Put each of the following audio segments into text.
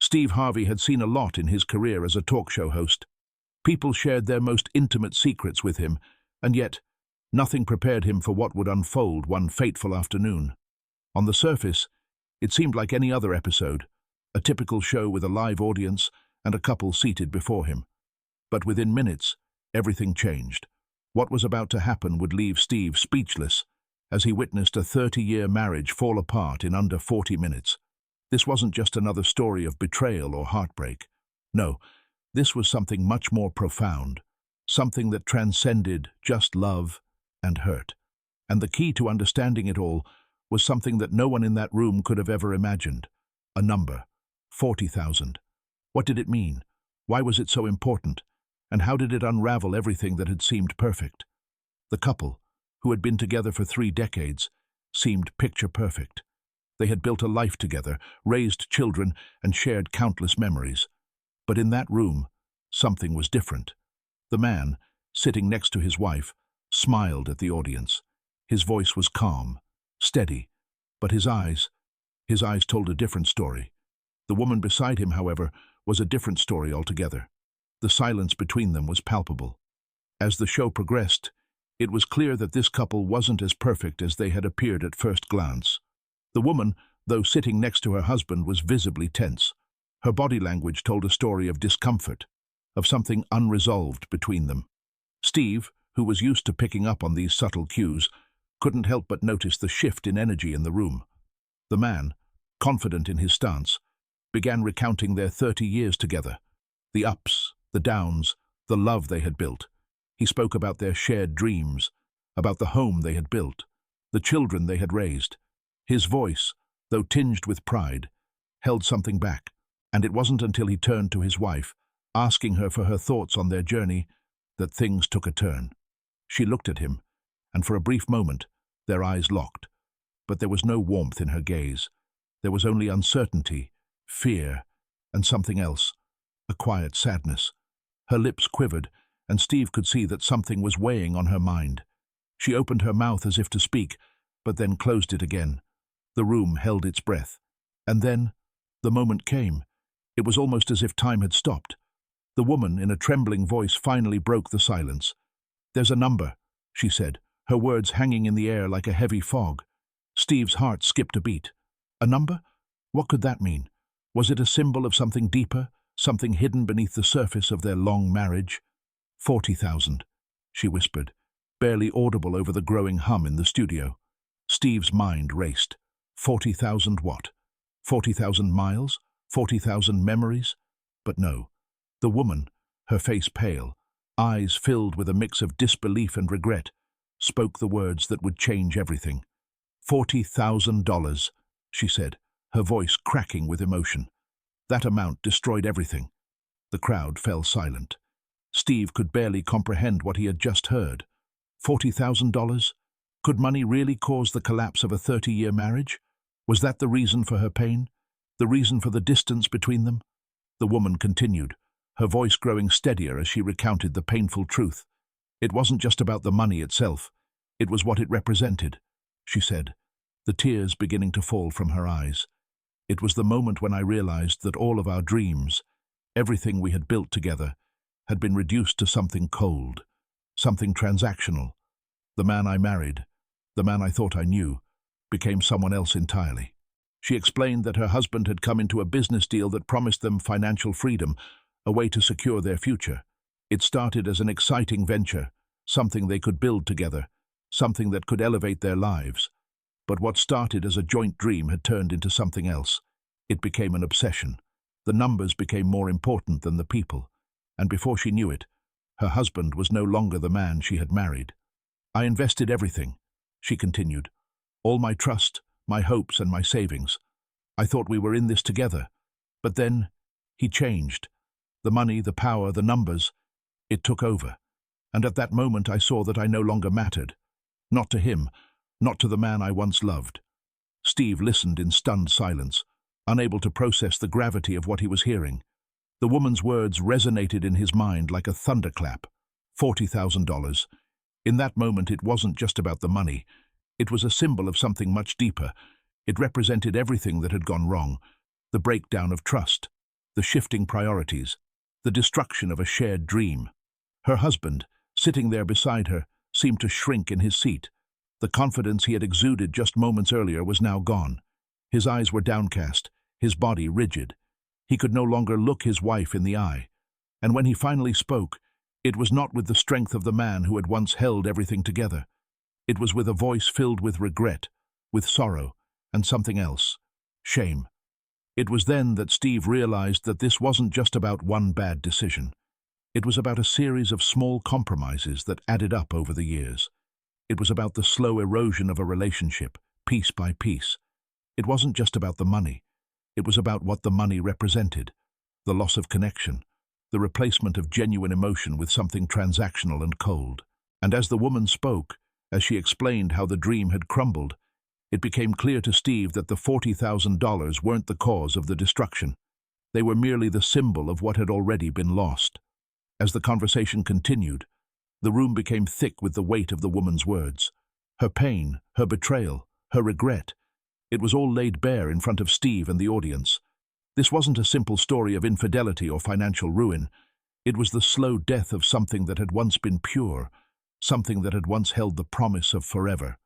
Steve Harvey had seen a lot in his career as a talk show host. People shared their most intimate secrets with him, and yet nothing prepared him for what would unfold one fateful afternoon. On the surface, it seemed like any other episode, a typical show with a live audience and a couple seated before him. But within minutes, everything changed. What was about to happen would leave Steve speechless as he witnessed a 30-year marriage fall apart in under 40 minutes. This wasn't just another story of betrayal or heartbreak. No, this was something much more profound, something that transcended just love and hurt. And the key to understanding it all was something that no one in that room could have ever imagined. A number, 40,000. What did it mean? Why was it so important? And how did it unravel everything that had seemed perfect? The couple, who had been together for 3 decades, seemed picture perfect. They had built a life together, raised children, and shared countless memories. But in that room, something was different. The man, sitting next to his wife, smiled at the audience. His voice was calm, steady, but his eyes told a different story. The woman beside him, however, was a different story altogether. The silence between them was palpable. As the show progressed, it was clear that this couple wasn't as perfect as they had appeared at first glance. The woman, though sitting next to her husband, was visibly tense. Her body language told a story of discomfort, of something unresolved between them. Steve, who was used to picking up on these subtle cues, couldn't help but notice the shift in energy in the room. The man, confident in his stance, began recounting their 30 years together, the ups, the downs, the love they had built. He spoke about their shared dreams, about the home they had built, the children they had raised. His voice, though tinged with pride, held something back, and it wasn't until he turned to his wife, asking her for her thoughts on their journey, that things took a turn. She looked at him, and for a brief moment, their eyes locked. But there was no warmth in her gaze. There was only uncertainty, fear, and something else, a quiet sadness. Her lips quivered, and Steve could see that something was weighing on her mind. She opened her mouth as if to speak, but then closed it again. The room held its breath. And then, the moment came. It was almost as if time had stopped. The woman, in a trembling voice, finally broke the silence. "There's a number," she said, her words hanging in the air like a heavy fog. Steve's heart skipped a beat. A number? What could that mean? Was it a symbol of something deeper, something hidden beneath the surface of their long marriage? 40,000, she whispered, barely audible over the growing hum in the studio. Steve's mind raced. 40,000 what? 40,000 miles? 40,000 memories? But no. The woman, her face pale, eyes filled with a mix of disbelief and regret, spoke the words that would change everything. $40,000, she said, her voice cracking with emotion. That amount destroyed everything. The crowd fell silent. Steve could barely comprehend what he had just heard. $40,000? Could money really cause the collapse of a 30-year marriage? Was that the reason for her pain? The reason for the distance between them? The woman continued, her voice growing steadier as she recounted the painful truth. It wasn't just about the money itself. It was what it represented, she said, the tears beginning to fall from her eyes. It was the moment when I realized that all of our dreams, everything we had built together, had been reduced to something cold, something transactional. The man I married, the man I thought I knew, became someone else entirely. She explained that her husband had come into a business deal that promised them financial freedom, a way to secure their future. It started as an exciting venture, something they could build together, something that could elevate their lives. But what started as a joint dream had turned into something else. It became an obsession. The numbers became more important than the people, and before she knew it, her husband was no longer the man she had married. I invested everything, she continued, all my trust, my hopes, and my savings. I thought we were in this together. But then, he changed. The money, the power, the numbers, it took over. And at that moment I saw that I no longer mattered. Not to him, not to the man I once loved. Steve listened in stunned silence, unable to process the gravity of what he was hearing. The woman's words resonated in his mind like a thunderclap. $40,000. In that moment it wasn't just about the money. It was a symbol of something much deeper. It represented everything that had gone wrong, the breakdown of trust, the shifting priorities, the destruction of a shared dream. Her husband, sitting there beside her, seemed to shrink in his seat. The confidence he had exuded just moments earlier was now gone. His eyes were downcast, his body rigid. He could no longer look his wife in the eye. And when he finally spoke, it was not with the strength of the man who had once held everything together. It was with a voice filled with regret, with sorrow, and something else, shame. It was then that Steve realized that this wasn't just about one bad decision. It was about a series of small compromises that added up over the years. It was about the slow erosion of a relationship, piece by piece. It wasn't just about the money. It was about what the money represented, the loss of connection, the replacement of genuine emotion with something transactional and cold. And as the woman spoke, as she explained how the dream had crumbled, it became clear to Steve that the $40,000 weren't the cause of the destruction. They were merely the symbol of what had already been lost. As the conversation continued, the room became thick with the weight of the woman's words. Her pain, her betrayal, her regret. It was all laid bare in front of Steve and the audience. This wasn't a simple story of infidelity or financial ruin. It was the slow death of something that had once been pure, something that had once held the promise of forever.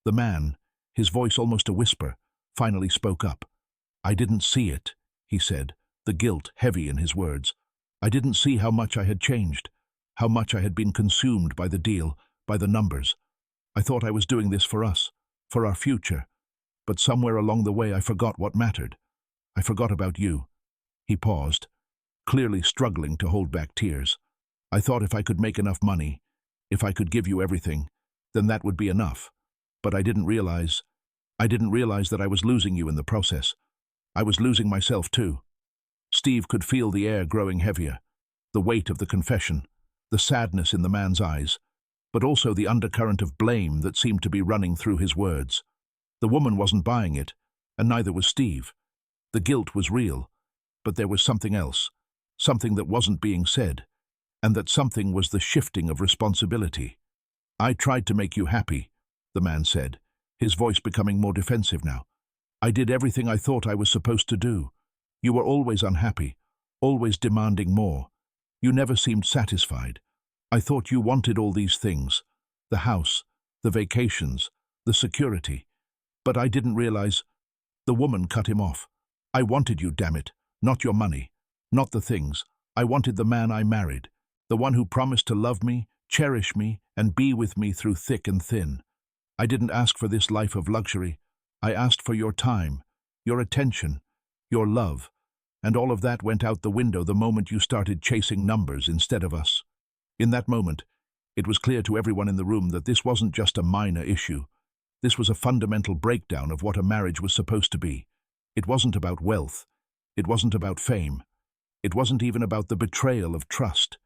The man, his voice almost a whisper, finally spoke up. "I didn't see it," he said, the guilt heavy in his words. "I didn't see how much I had changed, how much I had been consumed by the deal, by the numbers. I thought I was doing this for us, for our future. But somewhere along the way I forgot what mattered. I forgot about you." He paused, clearly struggling to hold back tears. "I thought if I could make enough money, if I could give you everything, then that would be enough. But I didn't realize that I was losing you in the process. I was losing myself too." Steve could feel the air growing heavier, the weight of the confession, the sadness in the man's eyes, but also the undercurrent of blame that seemed to be running through his words. The woman wasn't buying it, and neither was Steve. The guilt was real, but there was something else, something that wasn't being said, and that something was the shifting of responsibility. "I tried to make you happy," the man said, his voice becoming more defensive now. "I did everything I thought I was supposed to do. You were always unhappy, always demanding more. You never seemed satisfied. I thought you wanted all these things, the house, the vacations, the security. But I didn't realize—" The woman cut him off. "I wanted you, damn it, not your money, not the things. I wanted the man I married, the one who promised to love me, cherish me, and be with me through thick and thin. I didn't ask for this life of luxury. I asked for your time, your attention, your love, and all of that went out the window the moment you started chasing numbers instead of us." In that moment, it was clear to everyone in the room that this wasn't just a minor issue. This was a fundamental breakdown of what a marriage was supposed to be. It wasn't about wealth. It wasn't about fame. It wasn't even about the betrayal of trust.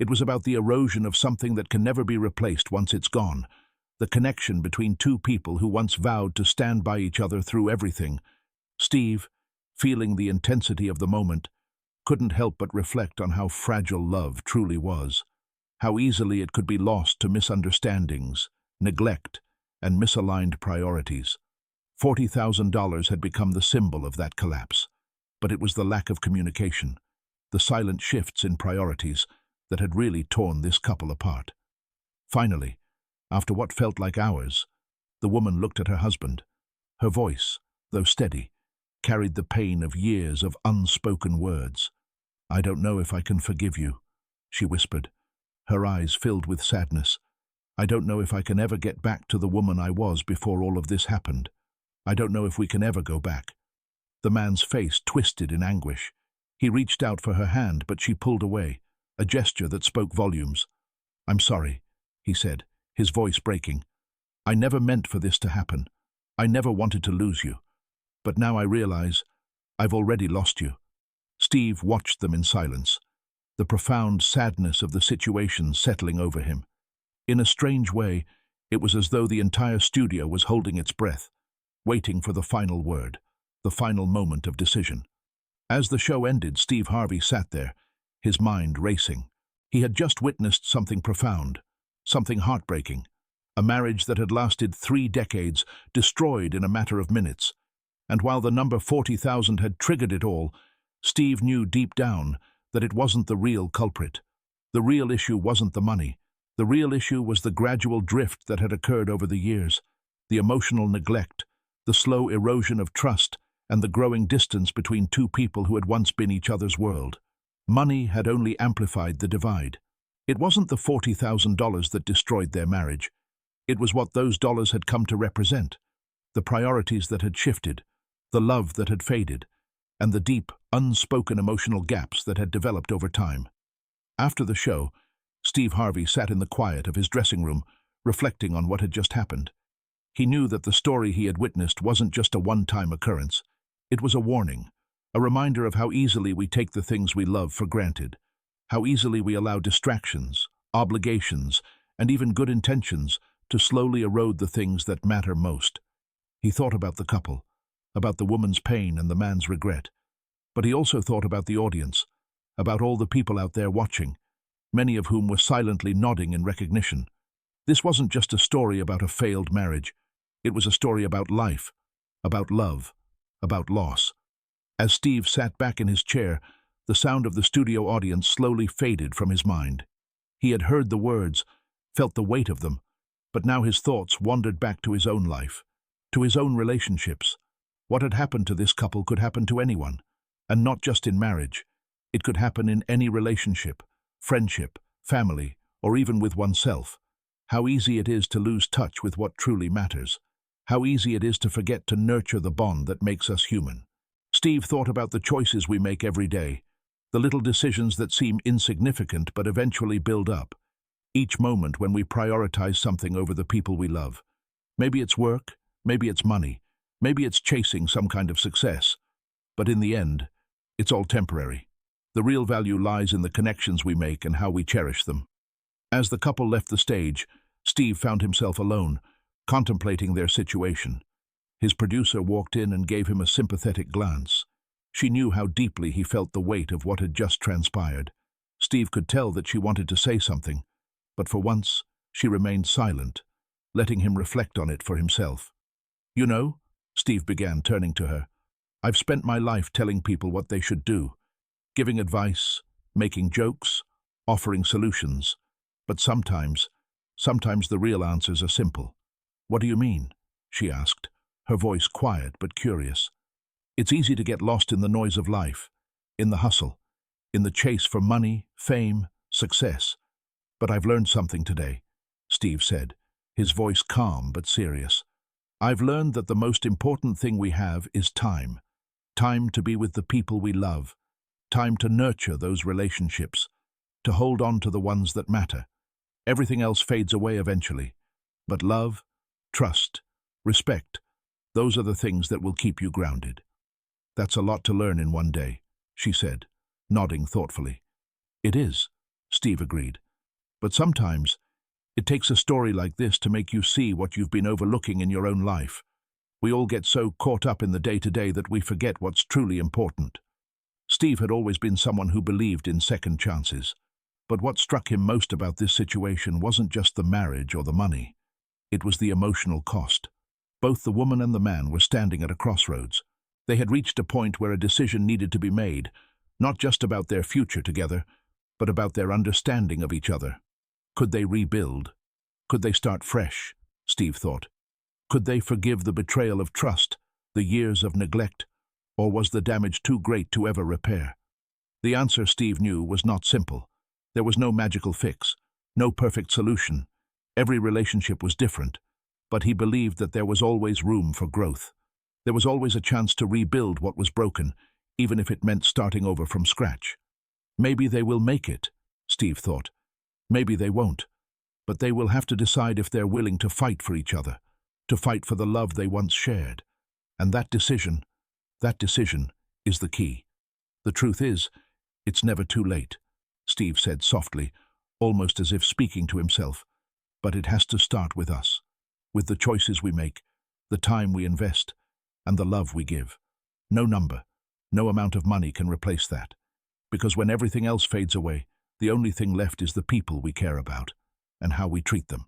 It was about the erosion of something that can never be replaced once it's gone, the connection between two people who once vowed to stand by each other through everything. Steve, feeling the intensity of the moment, couldn't help but reflect on how fragile love truly was, how easily it could be lost to misunderstandings, neglect, and misaligned priorities. $40,000 had become the symbol of that collapse, but it was the lack of communication, the silent shifts in priorities, that had really torn this couple apart. Finally, after what felt like hours, the woman looked at her husband. Her voice, though steady, carried the pain of years of unspoken words. "I don't know if I can forgive you," she whispered, her eyes filled with sadness. "I don't know if I can ever get back to the woman I was before all of this happened. I don't know if we can ever go back." The man's face twisted in anguish. He reached out for her hand, but she pulled away, a gesture that spoke volumes. "I'm sorry," he said, his voice breaking. "I never meant for this to happen. I never wanted to lose you. But now I realize I've already lost you." Steve watched them in silence, the profound sadness of the situation settling over him. In a strange way, it was as though the entire studio was holding its breath, waiting for the final word, the final moment of decision. As the show ended, Steve Harvey sat there, his mind racing. He had just witnessed something profound, something heartbreaking, a marriage that had lasted 3 decades, destroyed in a matter of minutes. And while the number 40,000 had triggered it all, Steve knew deep down that it wasn't the real culprit. The real issue wasn't the money. The real issue was the gradual drift that had occurred over the years, the emotional neglect, the slow erosion of trust, and the growing distance between two people who had once been each other's world. Money had only amplified the divide. It wasn't the $40,000 that destroyed their marriage. It was what those dollars had come to represent, the priorities that had shifted, the love that had faded, and the deep, unspoken emotional gaps that had developed over time. After the show, Steve Harvey sat in the quiet of his dressing room, reflecting on what had just happened. He knew that the story he had witnessed wasn't just a one-time occurrence. It was a warning, a reminder of how easily we take the things we love for granted, how easily we allow distractions, obligations, and even good intentions to slowly erode the things that matter most. He thought about the couple, about the woman's pain and the man's regret. But he also thought about the audience, about all the people out there watching, many of whom were silently nodding in recognition. This wasn't just a story about a failed marriage. It was a story about life, about love, about loss. As Steve sat back in his chair, the sound of the studio audience slowly faded from his mind. He had heard the words, felt the weight of them, but now his thoughts wandered back to his own life, to his own relationships. What had happened to this couple could happen to anyone, and not just in marriage. It could happen in any relationship, friendship, family, or even with oneself. How easy it is to lose touch with what truly matters. How easy it is to forget to nurture the bond that makes us human. Steve thought about the choices we make every day, the little decisions that seem insignificant but eventually build up. Each moment when we prioritize something over the people we love. Maybe it's work, maybe it's money, maybe it's chasing some kind of success. But in the end, it's all temporary. The real value lies in the connections we make and how we cherish them. As the couple left the stage, Steve found himself alone, contemplating their situation. His producer walked in and gave him a sympathetic glance. She knew how deeply he felt the weight of what had just transpired. Steve could tell that she wanted to say something, but for once, she remained silent, letting him reflect on it for himself. "You know," Steve began, turning to her, "I've spent my life telling people what they should do, giving advice, making jokes, offering solutions. But sometimes the real answers are simple." "What do you mean?" she asked, her voice quiet but curious. "It's easy to get lost in the noise of life, in the hustle, in the chase for money, fame, success. But I've learned something today," Steve said, his voice calm but serious. "I've learned that the most important thing we have is time. Time to be with the people we love. Time to nurture those relationships, to hold on to the ones that matter. Everything else fades away eventually. But love, trust, respect, those are the things that will keep you grounded." "That's a lot to learn in one day," she said, nodding thoughtfully. "It is," Steve agreed. "But sometimes it takes a story like this to make you see what you've been overlooking in your own life. We all get so caught up in the day-to-day that we forget what's truly important." Steve had always been someone who believed in second chances. But what struck him most about this situation wasn't just the marriage or the money. It was the emotional cost. Both the woman and the man were standing at a crossroads. They had reached a point where a decision needed to be made, not just about their future together, but about their understanding of each other. Could they rebuild? Could they start fresh? Steve thought. Could they forgive the betrayal of trust, the years of neglect, or was the damage too great to ever repair? The answer, Steve knew, was not simple. There was no magical fix, no perfect solution. Every relationship was different, but he believed that there was always room for growth. There was always a chance to rebuild what was broken, even if it meant starting over from scratch. Maybe they will make it, Steve thought. Maybe they won't, but they will have to decide if they're willing to fight for each other, to fight for the love they once shared. And that decision is the key. The truth is, it's never too late, Steve said softly, almost as if speaking to himself. But it has to start with us, with the choices we make, the time we invest, and the love we give. No number, no amount of money can replace that. Because when everything else fades away, the only thing left is the people we care about, and how we treat them.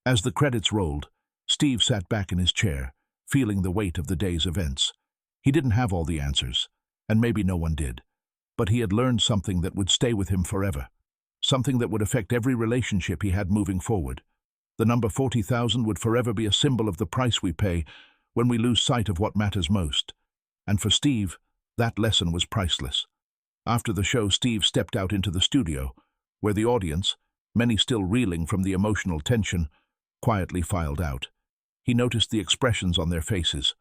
As the credits rolled, Steve sat back in his chair, feeling the weight of the day's events. He didn't have all the answers. and maybe no one did. But he had learned something that would stay with him forever, something that would affect every relationship he had moving forward. The number 40,000 would forever be a symbol of the price we pay when we lose sight of what matters most. And for Steve, that lesson was priceless. After the show, Steve stepped out into the studio, where the audience, many still reeling from the emotional tension, quietly filed out. He noticed the expressions on their faces,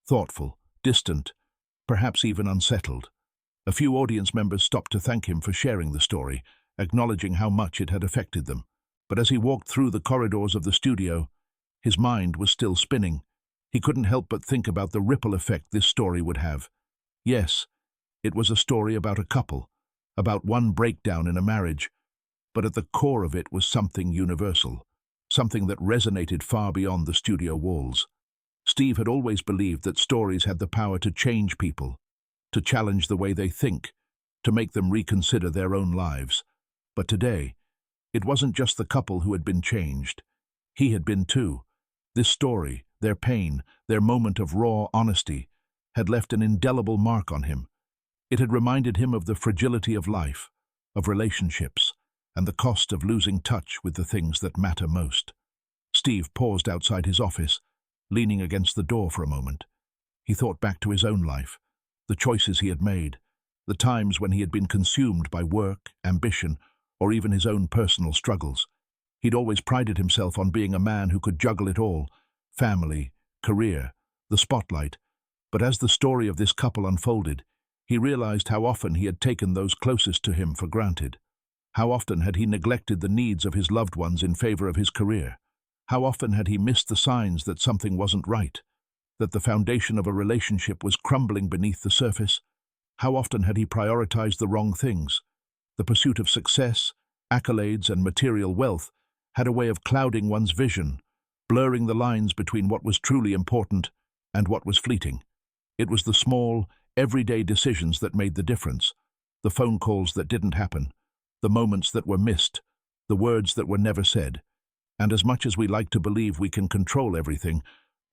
thoughtful, distant, perhaps even unsettled. A few audience members stopped to thank him for sharing the story, acknowledging how much it had affected them. But as he walked through the corridors of the studio, his mind was still spinning. He couldn't help but think about the ripple effect this story would have. Yes, it was a story about a couple, about one breakdown in a marriage, but at the core of it was something universal, something that resonated far beyond the studio walls. Steve had always believed that stories had the power to change people, to challenge the way they think, to make them reconsider their own lives. But today, it wasn't just the couple who had been changed. He had been too. This story, their pain, their moment of raw honesty, had left an indelible mark on him. It had reminded him of the fragility of life, of relationships, and the cost of losing touch with the things that matter most. Steve paused outside his office, leaning against the door for a moment. He thought back to his own life, the choices he had made, the times when he had been consumed by work, ambition, or even his own personal struggles. He'd always prided himself on being a man who could juggle it all: family, career, the spotlight. But as the story of this couple unfolded, he realized how often he had taken those closest to him for granted. How often had he neglected the needs of his loved ones in favor of his career? How often had he missed the signs that something wasn't right, that the foundation of a relationship was crumbling beneath the surface? How often had he prioritized the wrong things? The pursuit of success, accolades, and material wealth had a way of clouding one's vision, blurring the lines between what was truly important and what was fleeting. It was the small, everyday decisions that made the difference, the phone calls that didn't happen, the moments that were missed, the words that were never said. And as much as we like to believe we can control everything,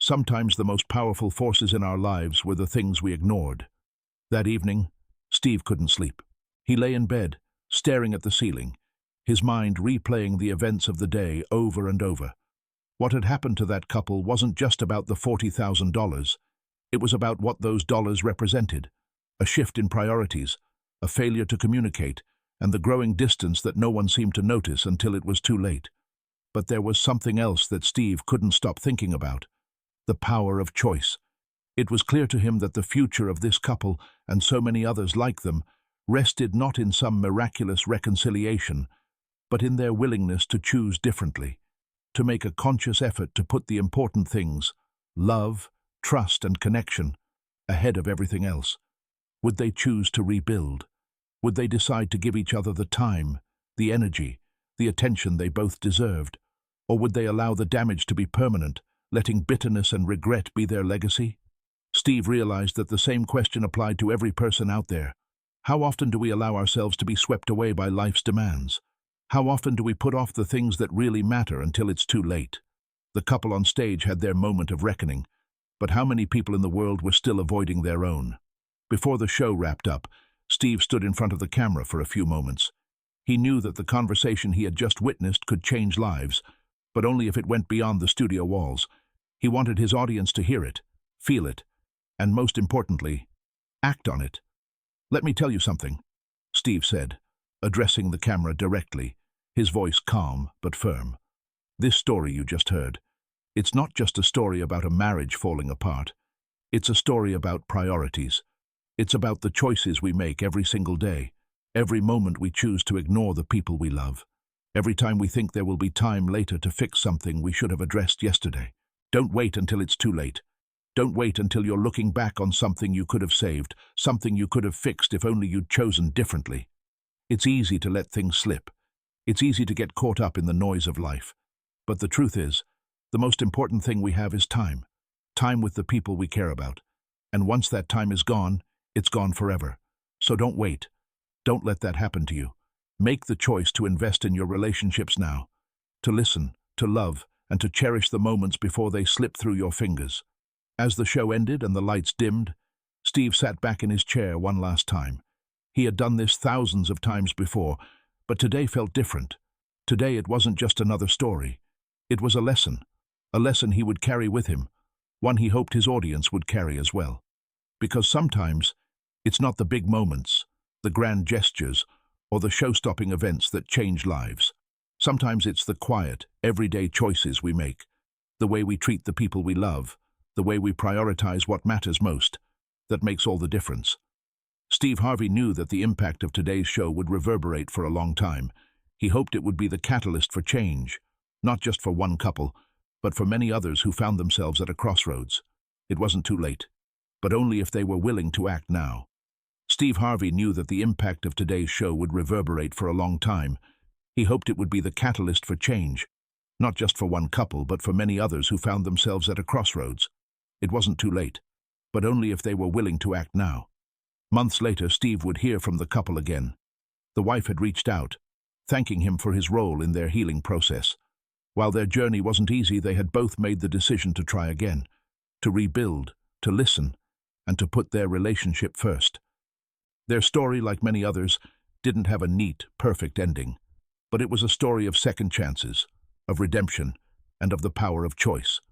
sometimes the most powerful forces in our lives were the things we ignored. That evening, Steve couldn't sleep. He lay in bed, staring at the ceiling, his mind replaying the events of the day over and over. What had happened to that couple wasn't just about the $40,000. It was about what those dollars represented: a shift in priorities, a failure to communicate, and the growing distance that no one seemed to notice until it was too late. But there was something else that Steve couldn't stop thinking about: the power of choice. It was clear to him that the future of this couple, and so many others like them, rested not in some miraculous reconciliation, but in their willingness to choose differently, to make a conscious effort to put the important things, love, trust, and connection, ahead of everything else. Would they choose to rebuild? Would they decide to give each other the time, the energy, the attention they both deserved? Or would they allow the damage to be permanent, letting bitterness and regret be their legacy? Steve realized that the same question applied to every person out there. How often do we allow ourselves to be swept away by life's demands? How often do we put off the things that really matter until it's too late? The couple on stage had their moment of reckoning, but how many people in the world were still avoiding their own? Before the show wrapped up, Steve stood in front of the camera for a few moments. He knew that the conversation he had just witnessed could change lives, but only if it went beyond the studio walls. He wanted his audience to hear it, feel it, and most importantly, act on it. "Let me tell you something," Steve said, addressing the camera directly, his voice calm but firm. "This story you just heard, it's not just a story about a marriage falling apart. It's a story about priorities. It's about the choices we make every single day, every moment we choose to ignore the people we love, every time we think there will be time later to fix something we should have addressed yesterday. Don't wait until it's too late. Don't wait until you're looking back on something you could have saved, something you could have fixed if only you'd chosen differently. It's easy to let things slip. It's easy to get caught up in the noise of life. But the truth is, the most important thing we have is time. Time with the people we care about. And once that time is gone, it's gone forever. So don't wait. Don't let that happen to you. Make the choice to invest in your relationships now, to listen, to love, and to cherish the moments before they slip through your fingers." As the show ended and the lights dimmed, Steve sat back in his chair one last time. He had done this thousands of times before, but today felt different. Today it wasn't just another story. It was a lesson he would carry with him, one he hoped his audience would carry as well. Because sometimes it's not the big moments, the grand gestures, or the show-stopping events that change lives. Sometimes it's the quiet, everyday choices we make, the way we treat the people we love, the way we prioritize what matters most, that makes all the difference. Steve Harvey knew that the impact of today's show would reverberate for a long time. He hoped it would be the catalyst for change, not just for one couple, but for many others who found themselves at a crossroads. It wasn't too late, but only if they were willing to act now. Steve Harvey knew that the impact of today's show would reverberate for a long time. He hoped it would be the catalyst for change, not just for one couple, but for many others who found themselves at a crossroads. It wasn't too late, but only if they were willing to act now. Months later, Steve would hear from the couple again. The wife had reached out, thanking him for his role in their healing process. While their journey wasn't easy, they had both made the decision to try again, to rebuild, to listen, and to put their relationship first. Their story, like many others, didn't have a neat, perfect ending, but it was a story of second chances, of redemption, and of the power of choice.